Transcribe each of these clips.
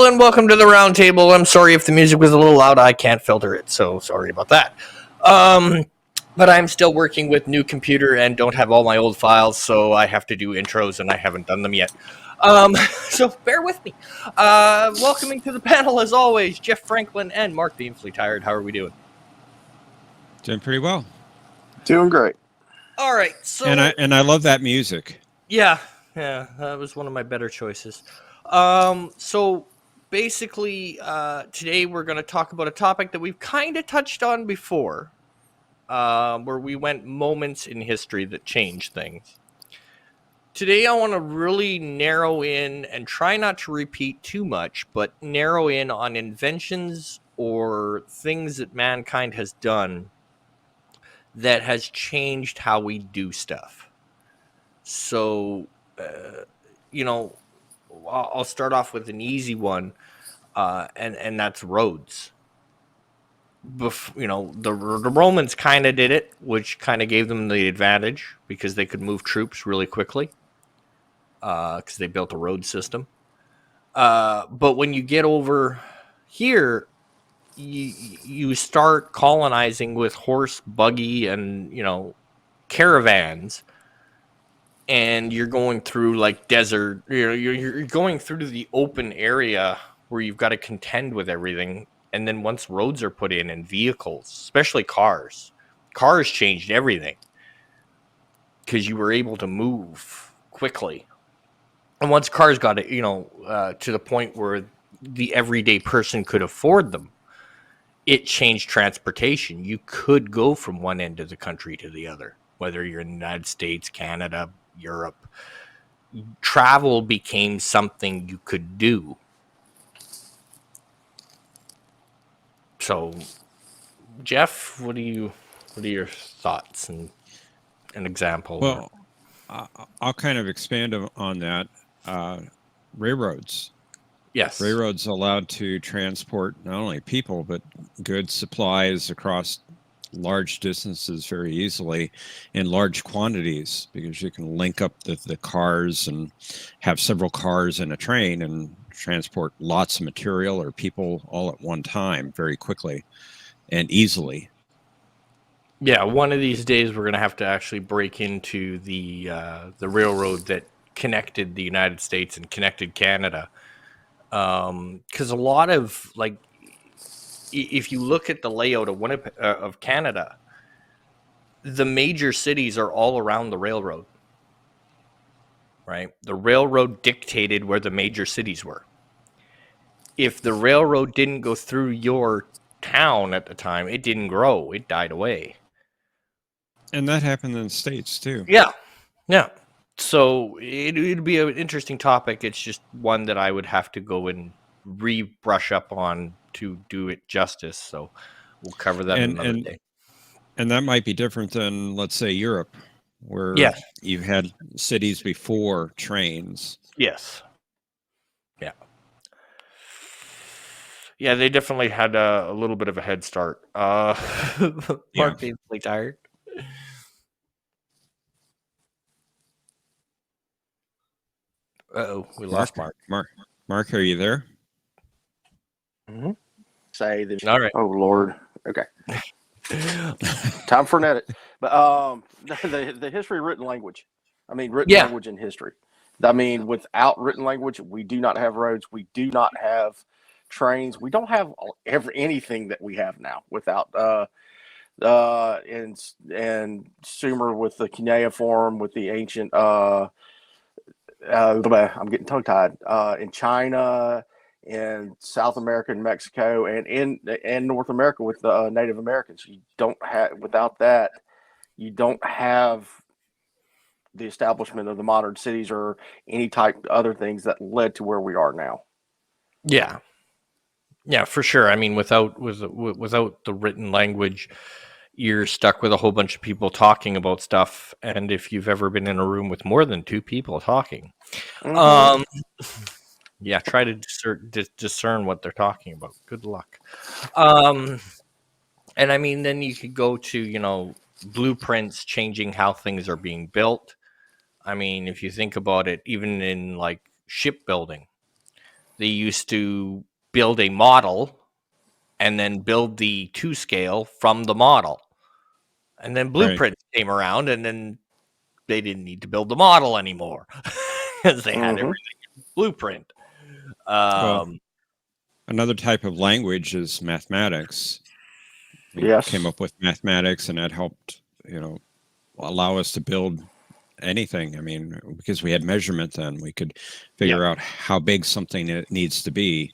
Hello and welcome to the round table. I'm sorry if the music was a little loud. I can't filter it, so sorry about that. But I'm still working with new computer and don't have all my old files, so I have to do intros and I haven't done them yet. So bear with me. Welcoming to the panel as always, Jeff Franklin and Mark the Infinitely Tired. How are we doing? Doing pretty well. Doing great. All right. So and I love that music. Yeah, that was one of my better choices. So basically, today we're going to talk about a topic that we've kind of touched on before, where we went moments in history that changed things. Today, I want to really narrow in and try not to repeat too much, but narrow in on inventions or things that mankind has done that has changed how we do stuff. So, I'll start off with an easy one, and that's roads. The Romans kind of did it, which kind of gave them the advantage because they could move troops really quickly because they built a road system. But when you get over here, you start colonizing with horse, buggy, and caravans. And you're going through like desert, you're going through the open area where you've got to contend with everything. And then once roads are put in and vehicles, especially cars changed everything because you were able to move quickly. And once cars got it, to the point where the everyday person could afford them, it changed transportation. You could go from one end of the country to the other, whether you're in the United States, Canada, Europe. Travel became something you could do. So, Jeff, what are your thoughts and an example? Well, I'll kind of expand on that. Railroads. Yes. Railroads allowed to transport not only people, but goods, supplies across large distances very easily in large quantities because you can link up the cars and have several cars in a train and transport lots of material or people all at one time very quickly and easily. Yeah, one of these days we're going to have to actually break into the railroad that connected the United States and connected Canada. Because a lot of, like, if you look at the layout of of Canada, the major cities are all around the railroad, right? The railroad dictated where the major cities were. If the railroad didn't go through your town at the time, it didn't grow. It died away. And that happened in the States too. Yeah. So it'd be an interesting topic. It's just one that I would have to go and brush up on to do it justice. So we'll cover that another day. And that might be different than, let's say, Europe, where you've had cities before trains. Yes. Yeah. Yeah, they definitely had a little bit of a head start. Mark being really tired. Uh-oh, we lost Mark. Mark, are you there? Mm-hmm. Say the. All right. Oh Lord. Okay. Time for an edit. But the history of written language. I mean, written language and history. I mean, without written language, we do not have roads. We do not have trains. We don't have anything that we have now without and Sumer with the cuneiform, with the ancient I'm getting tongue tied in China, in South America and Mexico, and in North America with the Native Americans. You don't have you don't have the establishment of the modern cities or any type of other things that led to where we are now. Yeah, for sure. I mean, without the written language, you're stuck with a whole bunch of people talking about stuff. And if you've ever been in a room with more than two people talking, try to discern what they're talking about. Good luck. And I mean, then you could go to, blueprints changing how things are being built. I mean, if you think about it, even in like shipbuilding, They used to build a model and then build the 2 scale from the model. And then blueprints came around, and then they didn't need to build the model anymore because they had everything in blueprint. Well, another type of language is mathematics. We Yes. came up with mathematics, and that helped, allow us to build anything. I mean, because we had measurement then, we could figure out how big something it needs to be,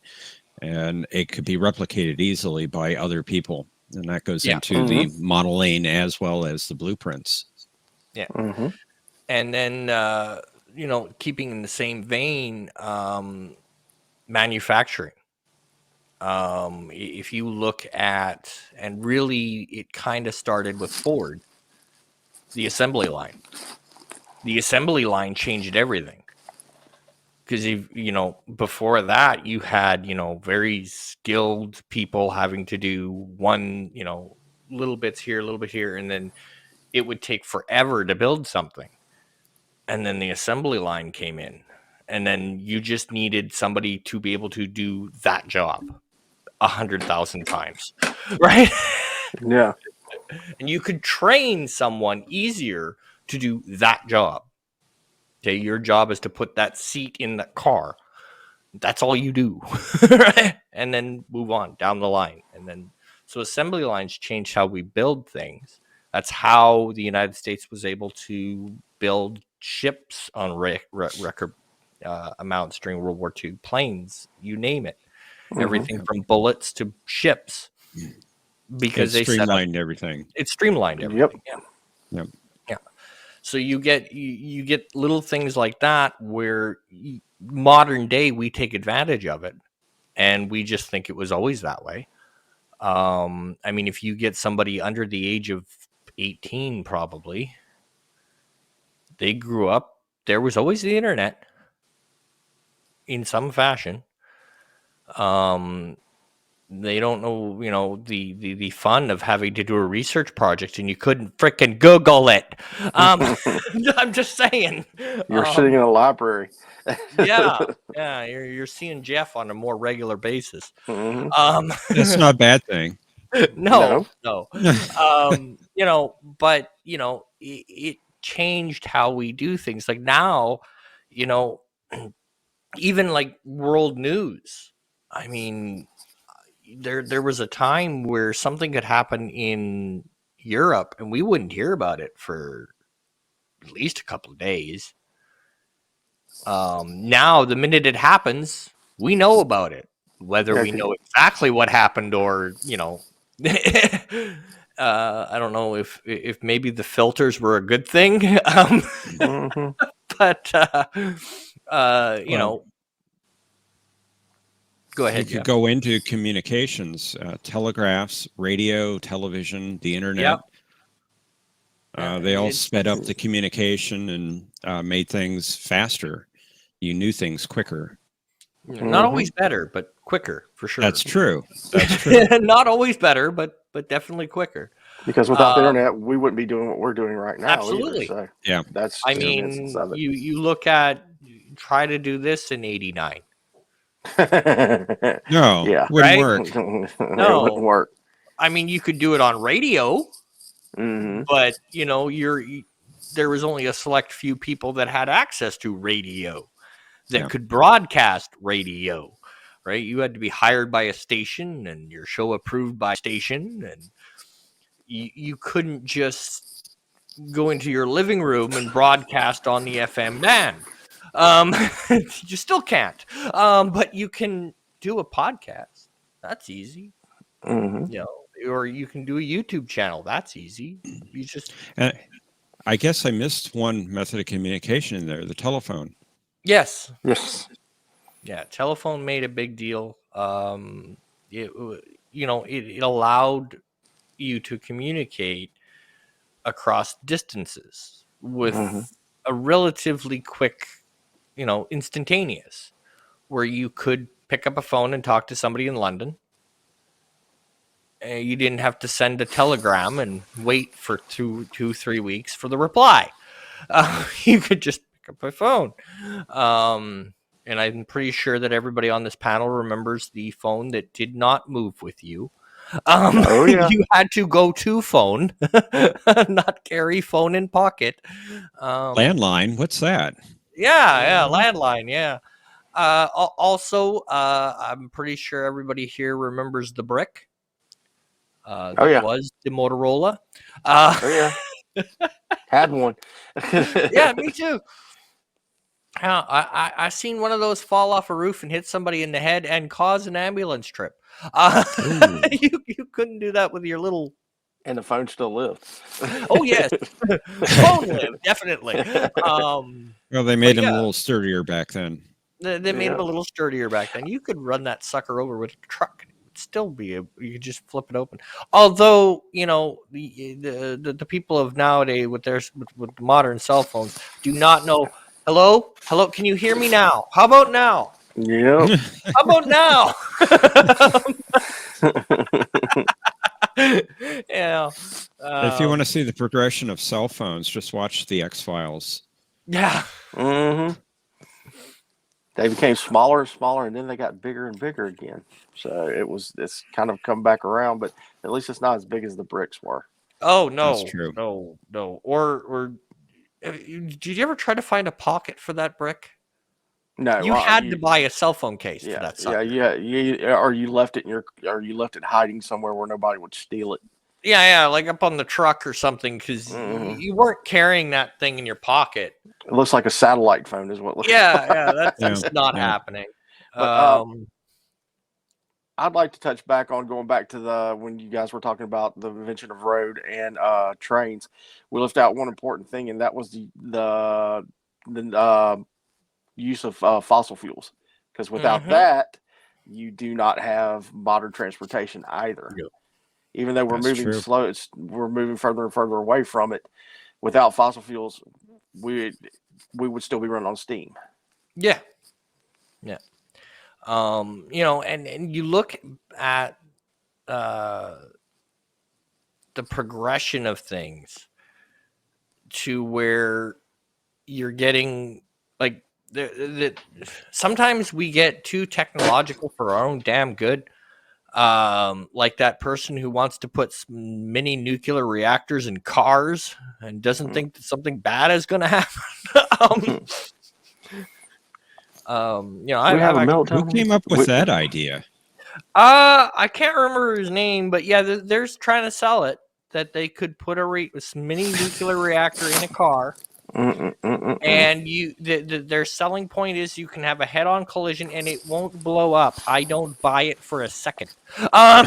and it could be replicated easily by other people. And that goes into the modeling as well as the blueprints. Yeah. And then, keeping in the same vein, manufacturing. If you look at, and really it kind of started with Ford, the assembly line. The assembly line changed everything. Because, before that, you had, very skilled people having to do one, little bits here, a little bit here, and then it would take forever to build something. And then the assembly line came in, and then you just needed somebody to be able to do that job 100,000 times, right? Yeah. And you could train someone easier to do that job. Okay, your job is to put that seat in the car. That's all you do, right? And then move on down the line. And then, so assembly lines changed how we build things. That's how the United States was able to build ships on record amounts during World War II, planes, you name it, everything from bullets to ships, because It streamlined everything. It streamlined everything. Yep. Yeah. So you get little things like that where modern day we take advantage of it, and we just think it was always that way. I mean, if you get somebody under the age of 18, probably they grew up. There was always the internet in some fashion. They don't know, the fun of having to do a research project and you couldn't frickin' Google it. I'm just saying. You're sitting in a library. Yeah. You're seeing Jeff on a more regular basis. That's not a bad thing. No. But it changed how we do things. Like now, even like world news. I mean, there was a time where something could happen in Europe and we wouldn't hear about it for at least a couple of days. Now, the minute it happens, we know about it, whether we know exactly what happened or, I don't know if maybe the filters were a good thing. But, go ahead. You could go into communications, telegraphs, radio, television, the internet. They all sped up the communication and made things faster. You knew things quicker. Not always better, but quicker, for sure. That's true. That's true. Not always better, but definitely quicker. Because without the internet, we wouldn't be doing what we're doing right now. Absolutely. Either, so yeah. That's I mean, you look at, try to do this in 89. No, wouldn't work. No, it wouldn't work. I mean, you could do it on radio, but there was only a select few people that had access to radio that could broadcast radio, right? You had to be hired by a station and your show approved by a station, and you couldn't just go into your living room and broadcast on the FM band. You still can't, but you can do a podcast. That's easy. Or you can do a YouTube channel. That's easy. You just. I guess I missed one method of communication in there: the telephone. Yes. Yeah, telephone made a big deal. It allowed you to communicate across distances with a relatively quick, instantaneous, where you could pick up a phone and talk to somebody in London. You didn't have to send a telegram and wait for 3 weeks for the reply. You could just pick up a phone. and I'm pretty sure that everybody on this panel remembers the phone that did not move with you. Oh, yeah. You had to go to phone, not carry phone in pocket. Landline, what's that? Yeah, landline, yeah. Also, I'm pretty sure everybody here remembers the brick. Oh, That yeah. was the Motorola. Oh, yeah. Had one. Yeah, me too. I seen one of those fall off a roof and hit somebody in the head and cause an ambulance trip. Ooh. You couldn't do that with your little. And the phone still lived. Oh yes, phone live definitely. Well, they made them yeah. a little sturdier back then. They made them Yeah. a little sturdier back then. You could run that sucker over with a truck. It would still be you could just flip it open. Although the people of nowadays with their with modern cell phones do not know. Hello, can you hear me now? How about now? Yep. How about now? Yeah. If you want to see the progression of cell phones, just watch the X-Files. Yeah. Mm-hmm. They became smaller and smaller, and then they got bigger and bigger again. So it's kind of come back around, but at least it's not as big as the bricks were. Oh no, That's true. no. Or did you ever try to find a pocket for that brick? No, You had to buy a cell phone case for that sucker. or you left it hiding somewhere where nobody would steal it. Yeah, like up on the truck or something, because Mhm. you weren't carrying that thing in your pocket. It looks like a satellite phone, is what it looks like. Yeah, that's Yeah, just not yeah. happening. But I'd like to touch back on going back to when you guys were talking about the invention of road and trains. We left out one important thing, and that was the use of fossil fuels. Because without that, you do not have modern transportation either. Yep. Even though we're That's moving true. slow, we're moving further and further away from it. Without fossil fuels, we would still be running on steam. Yeah. And you look at the progression of things to where you're getting like sometimes we get too technological for our own damn good. Like that person who wants to put mini nuclear reactors in cars and doesn't think that something bad is going to happen. We have a meltdown. Who came up with that idea? I can't remember his name, but yeah, they're trying to sell it that they could put a mini nuclear reactor in a car. And their selling point is you can have a head-on collision and it won't blow up. I don't buy it for a second. No,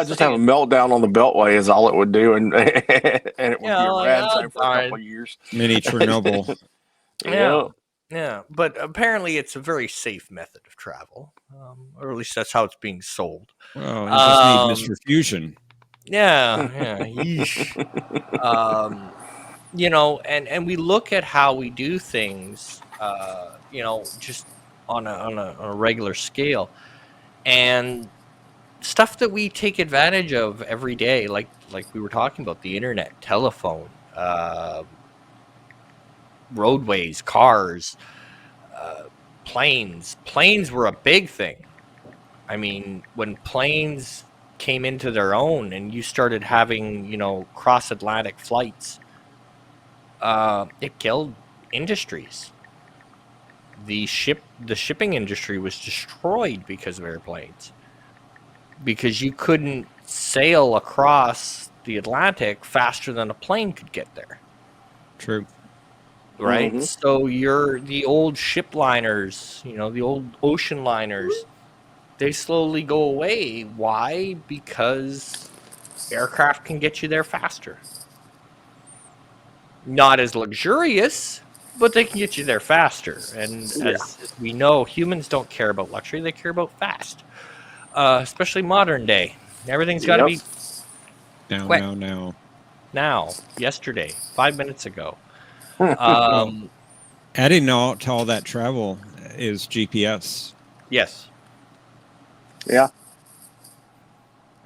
just have a meltdown on the Beltway is all it would do, and it would be a rad zone for a couple of years. Mini Chernobyl. Yeah, but apparently it's a very safe method of travel, or at least that's how it's being sold. Well, you just need Mr. Fusion. Yeah. Yeesh. And we look at how we do things, just on a regular scale, and stuff that we take advantage of every day, like we were talking about, the internet, telephone, roadways, cars, planes. Planes were a big thing. I mean, when planes came into their own and you started having, cross-Atlantic flights, it killed industries. The shipping industry was destroyed because of airplanes. Because you couldn't sail across the Atlantic faster than a plane could get there. True. Right? So the old ship liners, the old ocean liners, they slowly go away. Why? Because aircraft can get you there faster. Not as luxurious, but they can get you there faster. And as we know, humans don't care about luxury, they care about fast. Especially modern day. Everything's got to be quick. Now, yesterday, 5 minutes ago. Adding to all that travel is GPS. Yes. Yeah.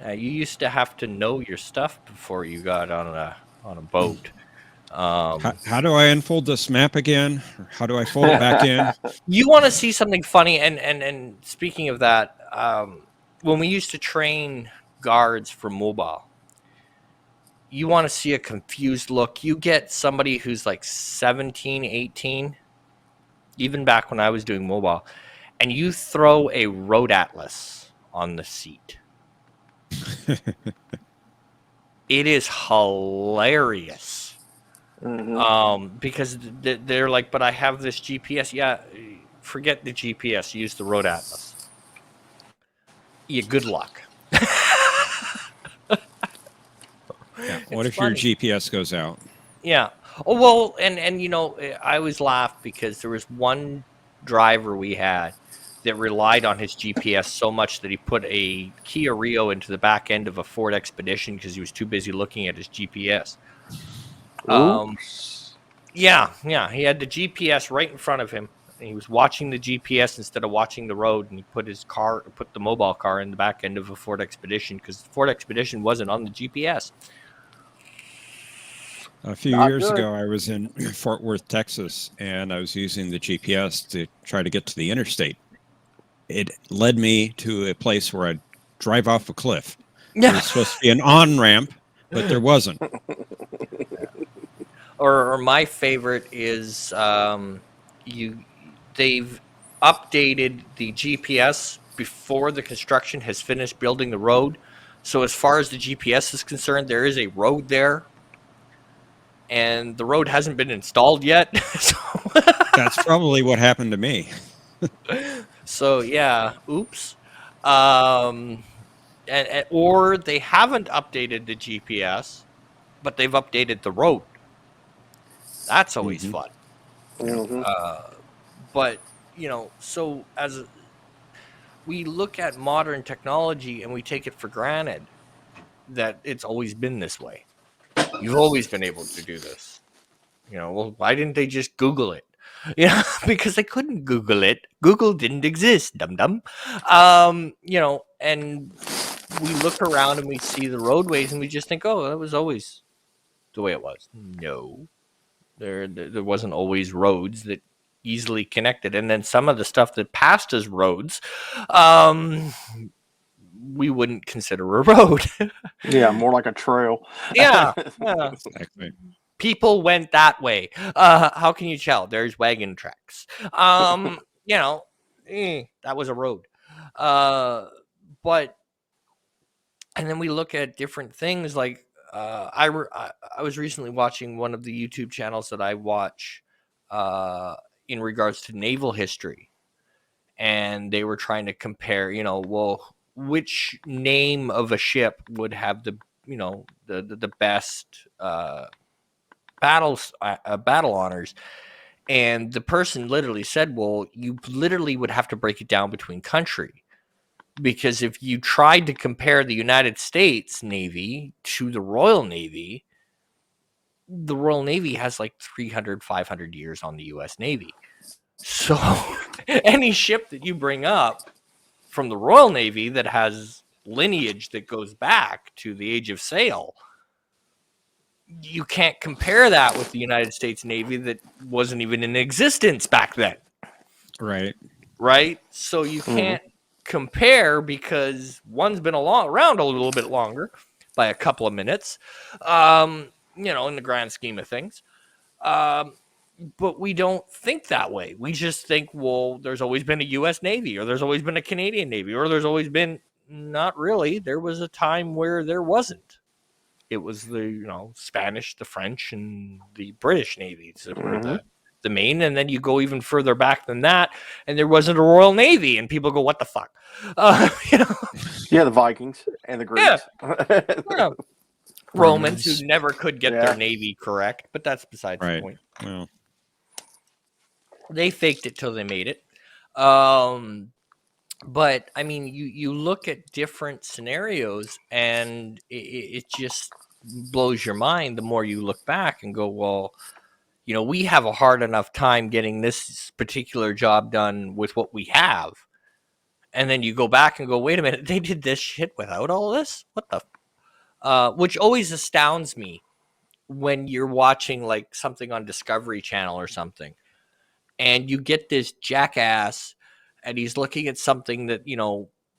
You used to have to know your stuff before you got on a boat. How do I unfold this map again? Or how do I fold it back in? You want to see something funny, and speaking of that, when we used to train guards for mobile, you want to see a confused look. You get somebody who's like 17, 18, even back when I was doing mobile, and you throw a road atlas on the seat. It is hilarious. Because they're like, but I have this GPS. Yeah, forget the GPS. Use the road atlas. Yeah, good luck. Yeah. What It's if your funny. GPS goes out? Yeah. Oh well, and you know, I always laugh because there was one driver we had that relied on his GPS so much that he put a Kia Rio into the back end of a Ford Expedition because he was too busy looking at his GPS. Oops. Yeah, he had the GPS right in front of him. And he was watching the GPS instead of watching the road, and he put the mobile car in the back end of a Ford Expedition because the Ford Expedition wasn't on the GPS. A few Not years good. ago, I was in Fort Worth, Texas, and I was using the GPS to try to get to the interstate. It led me to a place where I'd drive off a cliff. There was supposed to be an on-ramp, but there wasn't. Or my favorite is they've updated the GPS before the construction has finished building the road. So as far as the GPS is concerned, there is a road there, and the road hasn't been installed yet. That's probably what happened to me. So yeah, oops. Um, or they haven't updated the GPS, but they've updated the road. That's always Mhm. fun. Mhm. But you know, so as we look at modern technology and we take it for granted that it's always been this way. You've always been able to do this. You know, well, why didn't they just Google it? Yeah, because they couldn't Google it. Google didn't exist, dum dum. You know, and we look around and we see the roadways and we just think, oh, that was always the way it was. No, there wasn't always roads that easily connected, and then some of the stuff that passed as roads, um, we wouldn't consider a road. Yeah, more like a trail. Yeah, yeah. Exactly. People went that way. How can you tell? There's wagon tracks. You know, that was a road. Uh, but and then we look at different things like I was recently watching one of the YouTube channels that I watch uh, in regards to naval history, and they were trying to compare, you know, well, which name of a ship would have the, you know, the best battle honors. And the person literally said, well, you literally would have to break it down between country, because if you tried to compare the United States Navy to the Royal Navy has like 300, 500 years on the US Navy. So any ship that you bring up from the Royal Navy that has lineage that goes back to the age of sail, you can't compare that with the United States Navy that wasn't even in existence back then. Right. Right? So you can't compare because one's been around a little bit longer by a couple of minutes, you know, in the grand scheme of things. But we don't think that way. We just think, well, there's always been a U.S. Navy, or there's always been a Canadian Navy, or there's always been. Not really. There was a time where there wasn't. It was the, you know, Spanish, the French, and the British navies that were the main. And then you go even further back than that, and there wasn't a Royal Navy, and people go, "What the fuck?" You know? Yeah, the Vikings and the Yeah, Greeks. yeah. Romans who Romans. never could get their Yeah. navy correct, but that's besides the Right. point. Well, They faked it till they made it. Um, but I mean, you look at different scenarios, and it just blows your mind the more you look back and go, well, you know, we have a hard enough time getting this particular job done with what we have. And then you go back and go, wait a minute, they did this shit without all this? What the? Which always astounds me when you're watching like something on Discovery Channel or something, and you get this jackass, and he's looking at something that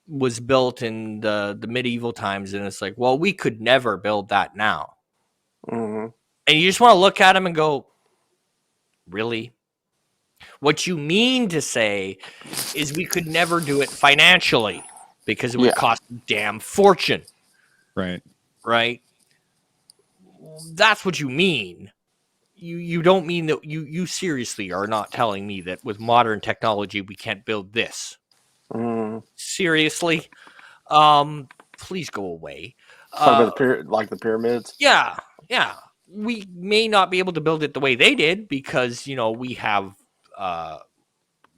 was built in the medieval times, and it's like, well, we could never build that now, Mm-hmm. and you just want to look at him and go, really? What you mean to say is we could never do it financially because it would Yeah. cost a damn fortune, Right. right? That's what you mean. You don't mean that you seriously are not telling me that with modern technology we can't build this. Mm-hmm. Seriously? Please go away. Talk about the pyramids. Yeah. We may not be able to build it the way they did because we have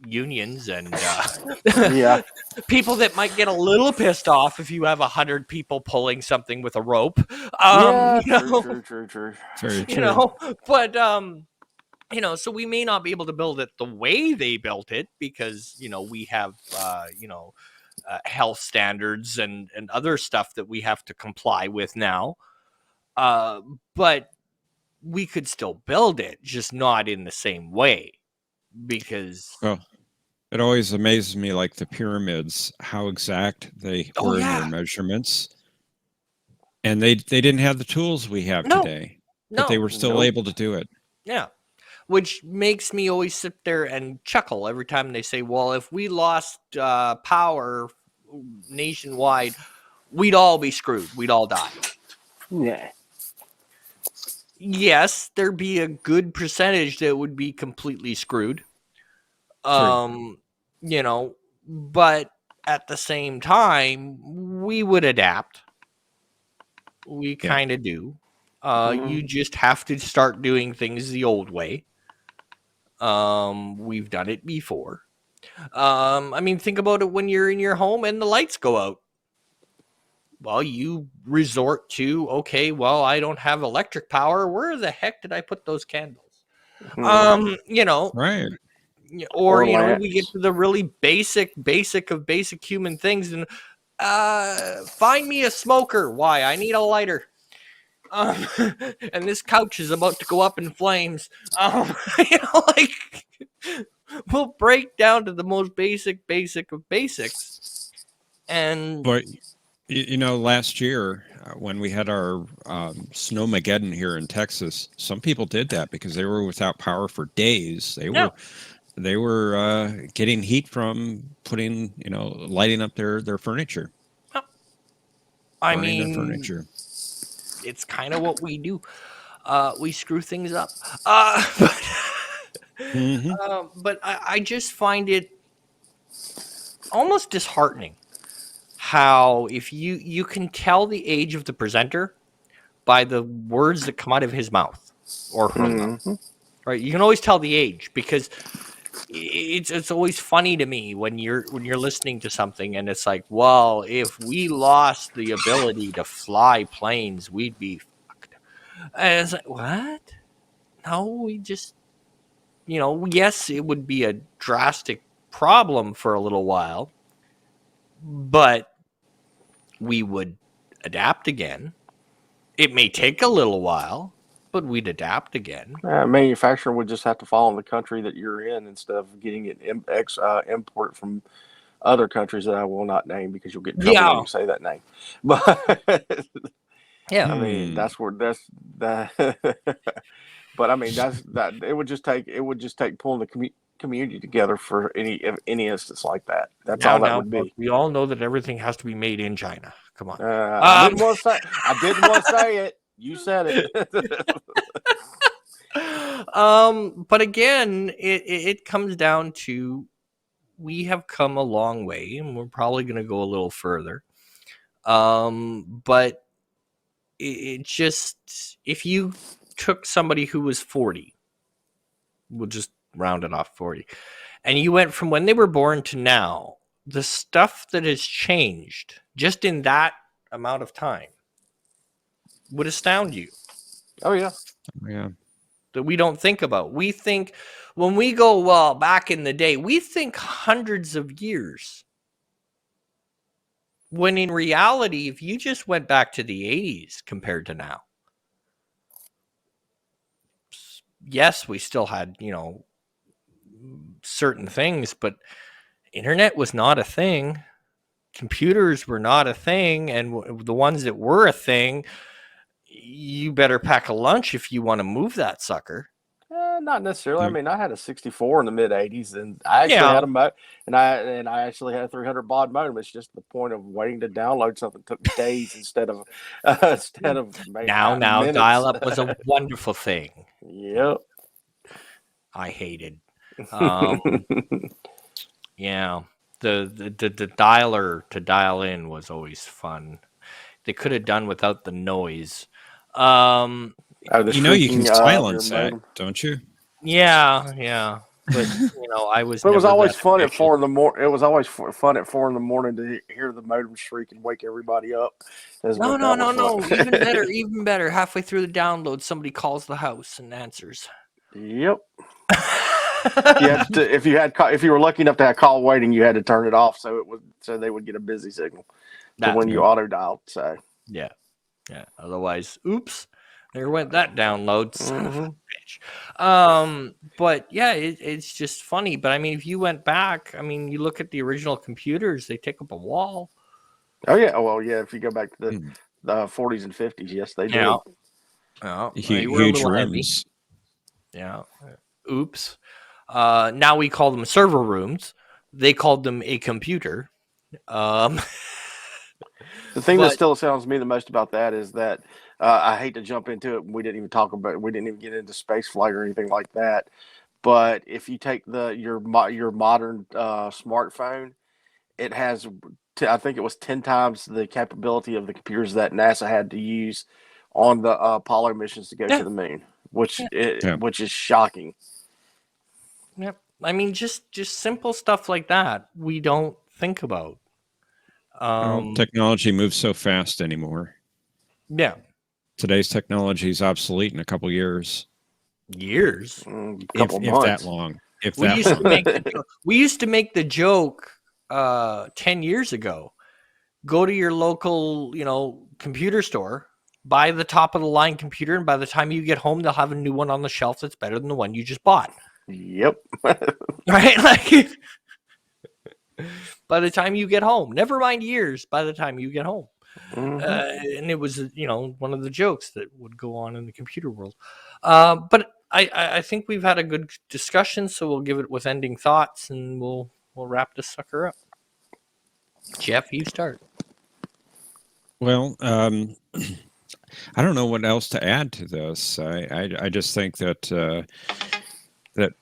unions and Yeah. people that might get a little pissed off if you have 100 people pulling something with a rope. Yeah. You know, True. Very you true. know, but so we may not be able to build it the way they built it because we have health standards and other stuff that we have to comply with now. But we could still build it, just not in the same way because. Well, it always amazes me, like the pyramids, how exact they Oh were in their yeah, measurements, and they didn't have the tools we have no, today, but they no, were still Nope. able to do it. yeah. Which makes me always sit there and chuckle every time they say, well, if we lost power nationwide, we'd all be screwed. We'd all die. Yeah. Yes, there'd be a good percentage that would be completely screwed. But at the same time, we would adapt. We Yeah. kind of do. Mhm. You just have to start doing things the old way. We've done it before. I mean, think about it when you're in your home and the lights go out. Well, you resort to, okay, well, I don't have electric power. Where the heck did I put those candles? Mhm. Right. Or, Or we get lamps. to the really basic of basic human things and find me a smoker. Why? I need a lighter. And this couch is about to go up in flames. Like we'll break down to the most basic of basics. And But last year when we had our snowmageddon here in Texas, some people did that because they were without power for days. They were getting heat from putting, lighting up their furniture, I burning their mean, furniture. it's kind of what we do. We screw things up. Hmm. But I just find it almost disheartening how if you can tell the age of the presenter by the words that come out of his mouth or her mouth, Mhm. right? You can always tell the age because it's always funny to me when you're listening to something and it's like, well, if we lost the ability to fly planes, we'd be fucked. And it's like, what? No, we just yes, it would be a drastic problem for a little while, but we would adapt again. It may take a little while, but we'd adapt again. Manufacturer would just have to follow the country that you're in instead of getting it import from other countries that I will not name because you'll get in trouble when Yeah, you say that name. But yeah. I mean, that's where that's that. But I mean, that's that. It would just take pulling the community together for any instance like that. That's all that Now, would look, be. we all know that everything has to be made in China. Come on. I Um, didn't want to say. I didn't want to say it. You said it. but again, it comes down to we have come a long way, and we're probably going to go a little further. But it just if you took somebody who was 40, we'll just round it off 40, and you went from when they were born to now, the stuff that has changed just in that amount of time would astound you. Oh yeah. Yeah. That we don't think about. We think when we go, well, back in the day, we think hundreds of years. When in reality, if you just went back to the 80s compared to now, yes, we still had, certain things, but internet was not a thing. Computers were not a thing. And the ones that were a thing, you better pack a lunch if you want to move that sucker. Not necessarily. I Yep. mean, I had a 64 in the mid 80s, and I actually Yeah. had I actually had a 300 baud modem. It's just the point of waiting to download something took days instead of Now, minutes. dial up was a wonderful thing. Yep. I hated. Um, yeah, the dialer to dial in was always fun. They could have done without the noise. Um, The You know you can shrieking of your silence that, modem. don't you? yeah, but I was But it was never always that fun at ambitious. 4 in the morning. It was always fun at 4 in the morning to hear the modem shriek and wake everybody up. No, That was no. fun. Even better. Halfway through the download, somebody calls the house and answers. Yep. You had to, if you were lucky enough to have call waiting, you had to turn it off so they would get a busy signal to when you auto dialed. So yeah. Otherwise, oops, there went that download, son of a bitch. But yeah, it's just funny. But I mean, if you went back, I mean, you look at the original computers; they take up a wall. oh yeah, well yeah, if you go back to Hmm. the 40s and 50s, yes they did. Yeah, they were a Huge little heavy. rooms. Yeah. Oops. Now we call them server rooms. They called them a computer. The thing that But still astounds me the most about that is that I hate to jump into it. We didn't even get into space flight or anything like that. But if you take your modern smartphone, it has I think it was 10 times the capability of the computers that NASA had to use on the Apollo missions to go yeah, to the moon, Yeah. which is shocking. yeah. I mean, just simple stuff like that we don't think about. Well, technology moves so fast anymore. Yeah, Today's technology is obsolete in a couple years, years. A couple if that months. long. If We that used to long. make we used to make the joke 10 years ago. Go to your local, computer store, buy the top of the line computer, and by the time you get home, they'll have a new one on the shelf that's better than the one you just bought. Yep. Right? Like by the time you get home, never mind years, by the time you get home. And it was, one of the jokes that would go on in the computer world. But I think we've had a good discussion, so we'll give it with ending thoughts, and we'll wrap this sucker up. Jeff, you start. Well, I don't know what else to add to this. I just think that that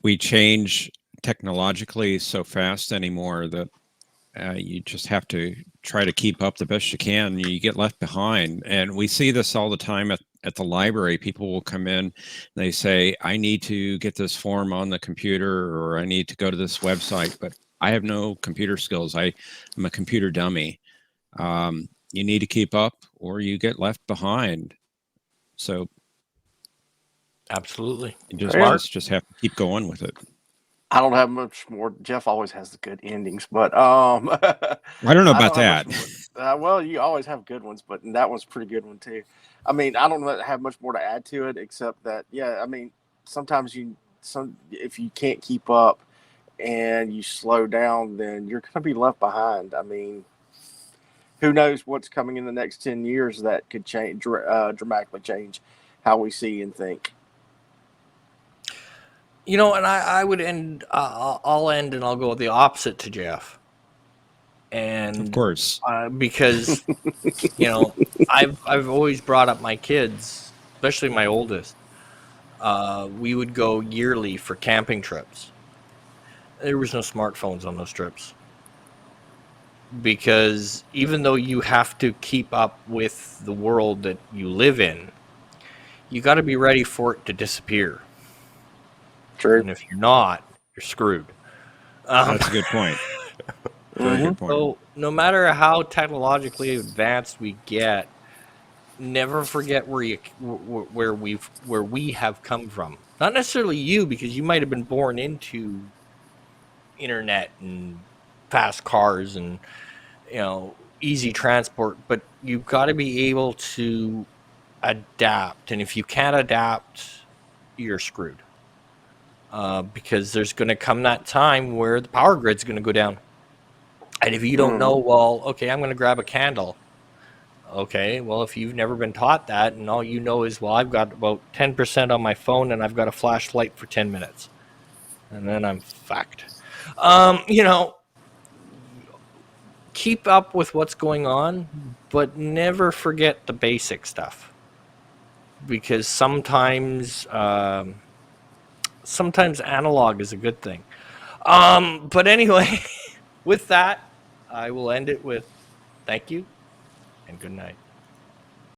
we change technologically so fast anymore that you just have to try to keep up the best you can. You get left behind, and we see this all the time at the library. People will come in, and they say, "I need to get this form on the computer, or I need to go to this website," but I have no computer skills. I'm a computer dummy. You need to keep up, or you get left behind. So Absolutely. just have to keep going with it. I don't have much more. Jeff always has the good endings, but I don't know about that. Well, you always have good ones, but that one's a pretty good one too. I mean, I don't have much more to add to it except that, yeah, I mean, sometimes if you can't keep up and you slow down, then you're going to be left behind. I mean, who knows what's coming in the next 10 years that could change dramatically change how we see and think. And I would end. I'll end, and I'll go the opposite to Jeff. And Of course, because I've always brought up my kids, especially my oldest. We would go yearly for camping trips. There was no smartphones on those trips because even though you have to keep up with the world that you live in, you got to be ready for it to disappear. True. And if you're not, you're screwed. that's a good point. Very good point. So no matter how technologically advanced we get, never forget where we have come from. Not necessarily you, because you might have been born into internet and fast cars and easy transport, but you've got to be able to adapt. And if you can't adapt, you're screwed. Because there's going to come that time where the power grid's going to go down. And if you don't know, well, okay, I'm going to grab a candle. Okay, well, if you've never been taught that and all you know is, well, I've got about 10% on my phone and I've got a flashlight for 10 minutes. And then I'm fucked. You know, keep up with what's going on, but never forget the basic stuff. Because sometimes analog is a good thing. But anyway, with that, I will end it with thank you and good night.